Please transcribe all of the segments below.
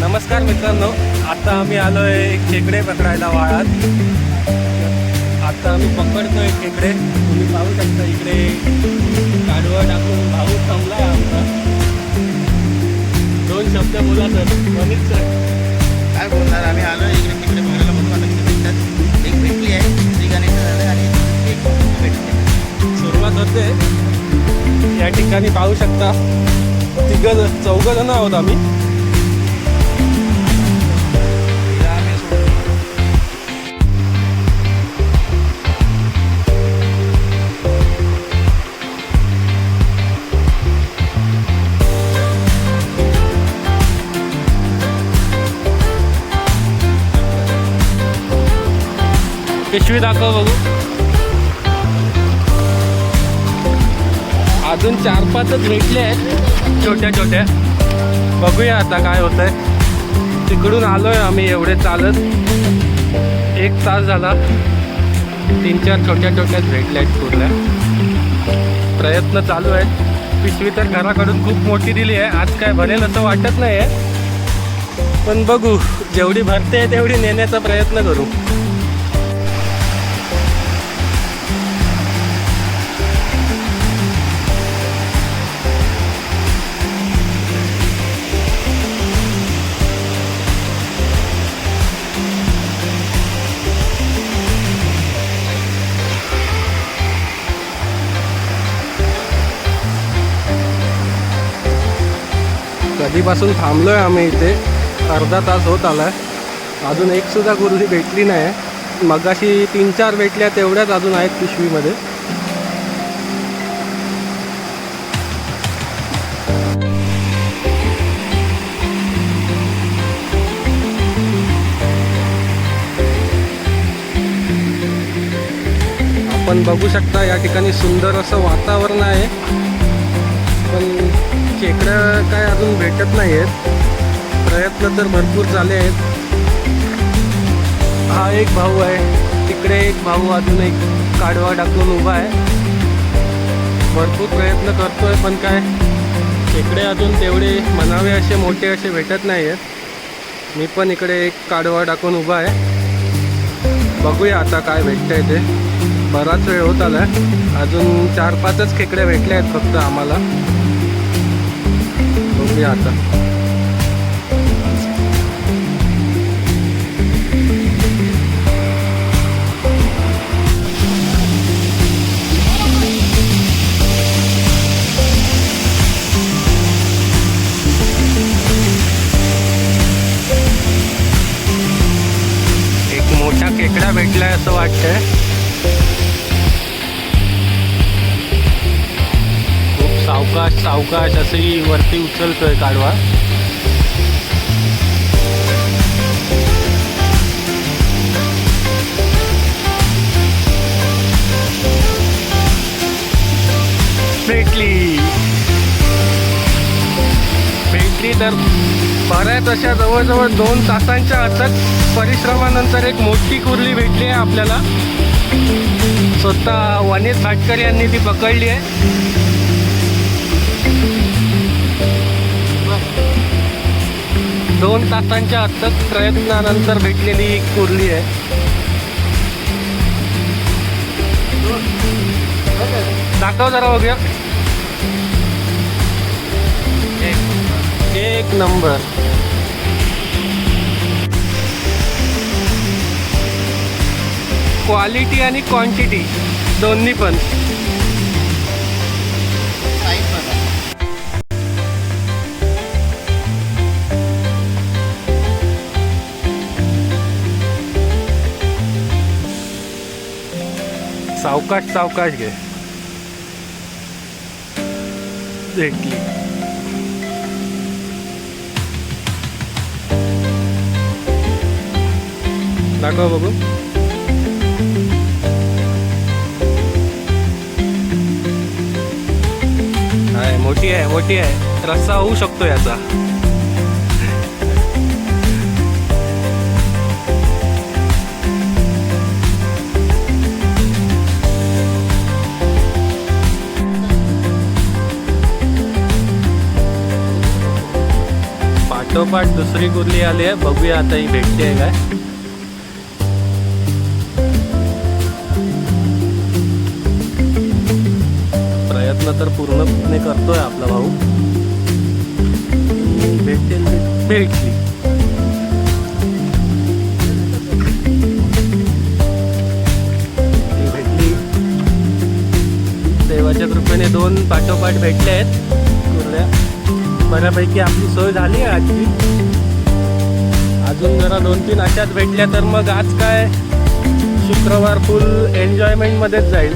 नमस्कार मित्रांनो, आता आम्ही आलोय खेकडे पकडायला वाळात. आता आम्ही पकडतोय खेकडे. तुम्ही पाहू शकता इकडे काढवा टाकून भाऊ थांबलाय आमचा. दोन शब्द बोला सर. मनीष सर काय बोलणार, आम्ही आलो इकडे खेकडे पकडायला. बघू आता किती भेटतात. एक भेटली आहे, श्रीगाणेचं झालं आणि एक भेटली. सुरुवात होते. या ठिकाणी पाहू शकता चौघ जण आहोत आम्ही. पिशवी दाखव बघू. अजून 4-5च भेटले आहेत छोट्या छोट्या. बघूया आता काय होतंय. तिकडून आलोय आम्ही एवढे चालत. 1 तास झाला. 3-4 छोट्या छोट्याच भेटल्या आहेत कुर्ल्या. प्रयत्न चालू आहेत. पिशवी तर घराकडून खूप मोठी दिली आहे. आज काय भरेल असं वाटत नाही आहे, पण बघू. जेवढी भरते तेवढी नेण्याचा प्रयत्न करू. कधीपासून थांबलोय आम्ही इथे. अर्धा तास होत आलाय. अजून एक सुद्धा कुर्ली भेटली नाही. मगाशी 3-4 भेटल्या, तेवढ्याच अजून आहेत पिशवीमध्ये. आपण बघू शकता या ठिकाणी सुंदर असं वातावरण आहे, पण खेकडं काय अजून भेटत नाही आहेत. प्रयत्न तर भरपूर झाले आहेत. हा एक भाऊ आहे, तिकडे एक भाऊ अजून एक काढवा टाकून उभा आहे. भरपूर प्रयत्न करतोय, पण काय खेकडे अजून तेवढे म्हणावे असे मोठे असे भेटत नाही आहेत. मी पण इकडे एक काढवा टाकून उभा आहे. बघूया आता काय भेटतंय ते. बराच वेळ होत आला. अजून 4-5च खेकडे भेटले आहेत फक्त आम्हाला. बघूया आता. एक मोठा खेकडा भेटलाय असं वाटतंय. सावकाश सावकाश असंही वरती उचलतोय काढवा. भेटली तर बऱ्याच अशा जवळजवळ 2 तासांच्या अथक परिश्रमानंतर एक मोठी कुर्ली भेटली आहे आपल्याला. स्वतः वनेश भाटकर यांनी ती पकडली आहे. दोन तासांच्या अथक प्रयत्नानंतर भेटलेली एक कुर्ली आहे. दाखव जरा बघूया. एक नंबर. क्वालिटी आणि क्वांटिटी दोन्ही पण. सावकाश सावकाश घे. भेटली. दाखव बघू. आहे, मोठी आहे मोठी आहे. रस्सा होऊ शकतो याचा. पाठोपाठ दुसरी कुर्ली आली आहे. बघूया आता ही भेटते आहे काय. प्रयत्न तर पूर्णपणे करतोय आपला भाऊ. भेटते भेटली. देवाच्या कृपेने 2 पाठोपाठ भेटले आहेत कुर्ल्या. बऱ्यापैकी आपली सोय झाली आहे आजची. अजून जरा 2-3 अशाच भेटल्या तर मग आज काय शुक्रवार फुल एन्जॉयमेंट मध्येच जाईल.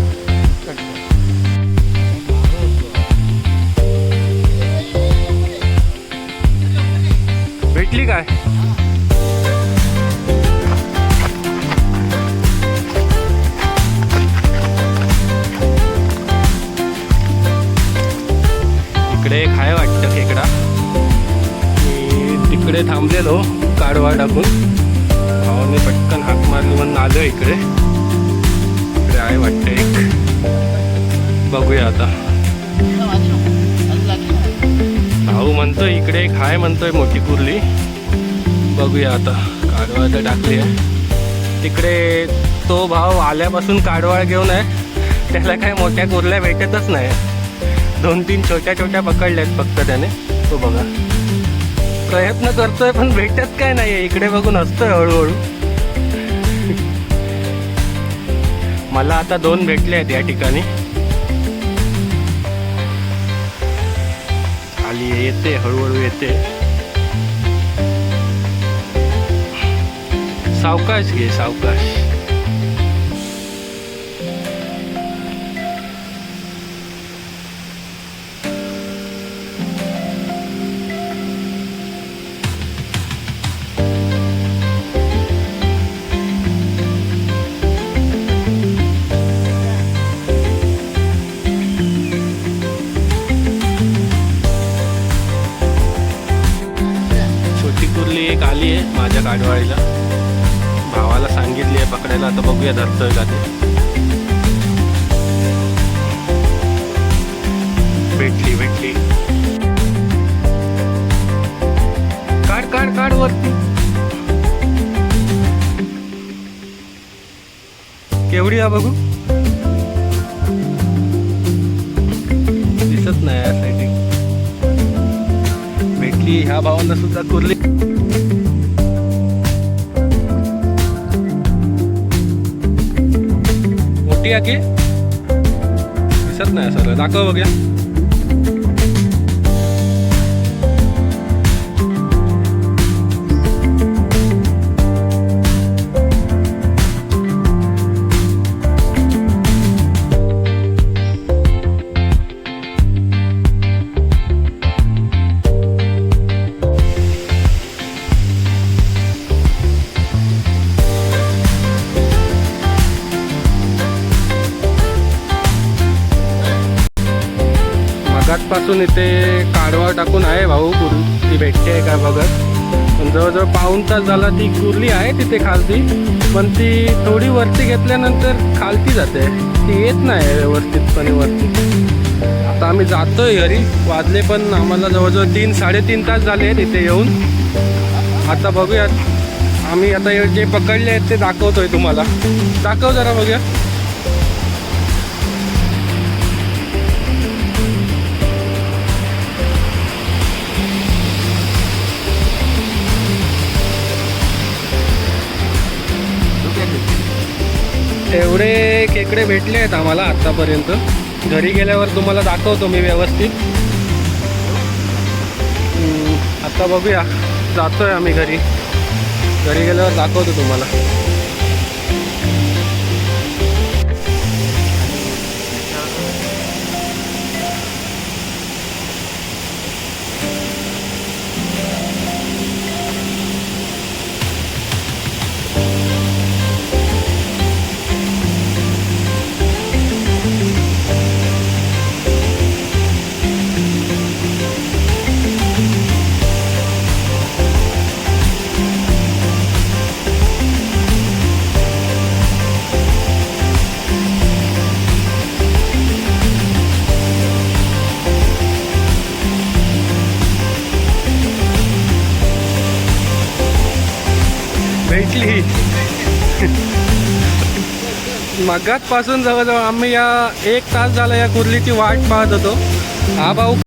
भेटली काय. इकडे एक आहे वाटतं खेकडा. मी तिकडे थांबलेलो काढवा टाकून. भावाने पटकन हाक मारली म्हणून आलो इकडे. इकडे आहे वाटतं एक. बघूया आता. भाऊ म्हणतोय इकडे एक आहे म्हणतोय मोठी कुर्ली. बघूया आता. काढवा तर टाकली आहे तिकडे. तो भाव आल्यापासून काढवाळ घेऊन आहे. त्याला काय मोठ्या कुर्ल्या भेटतच नाही. 2-3 छोट्या पकडल्यात फक्त त्याने. तो बघा प्रयत्न करतोय पण भेटत काय नाही. इकडे बघून हसतोय हळूहळू. मला आता 2 भेटले आहेत या ठिकाणी. खाली येते हळूहळू येते. सावकाश घे सावकाश. एक आली आहे माझ्या काढवाळीला. भावाला सांगितली आहे पकडायला. आता बघूया धरतोय का ते. भेटली. काढ वरती. केवढी आहे बघू. दिसत नाही यासाठी. भेटली. ह्या भावाला सुद्धा कुर्ली. मोठी आहे की दिसत नाही सर. दाखव बघूया. पासून इथे काढवा टाकून आहे भाऊ. कुर्ली भेटते आहे का बघत. पण जवळजवळ पाऊण तास झाला ती कुर्ली आहे तिथे खालती. पण ती थोडी वरती घेतल्यानंतर खालती जाते. ती येत नाही व्यवस्थितपणे वरती. आता आम्ही जातोय घरी. वाजले पण आम्हाला जवळजवळ 3-3.5 तास झाले आहेत इथे येऊन. आता बघूयात. आम्ही आता जे पकडले आहेत ते दाखवतोय तुम्हाला. दाखव जरा बघूया. एवढे खेकडे भेटले आहेत आम्हाला आत्तापर्यंत. घरी गेल्यावर तुम्हाला दाखवतो मी व्यवस्थित. आता बघूया. जातोय आम्ही घरी. घरी गेल्यावर दाखवतो तुम्हाला. भेटली. मगाचपासून जवळजवळ आम्ही या 1 तास झाला या कुर्लीची वाट पाहत होतो. हा भाऊ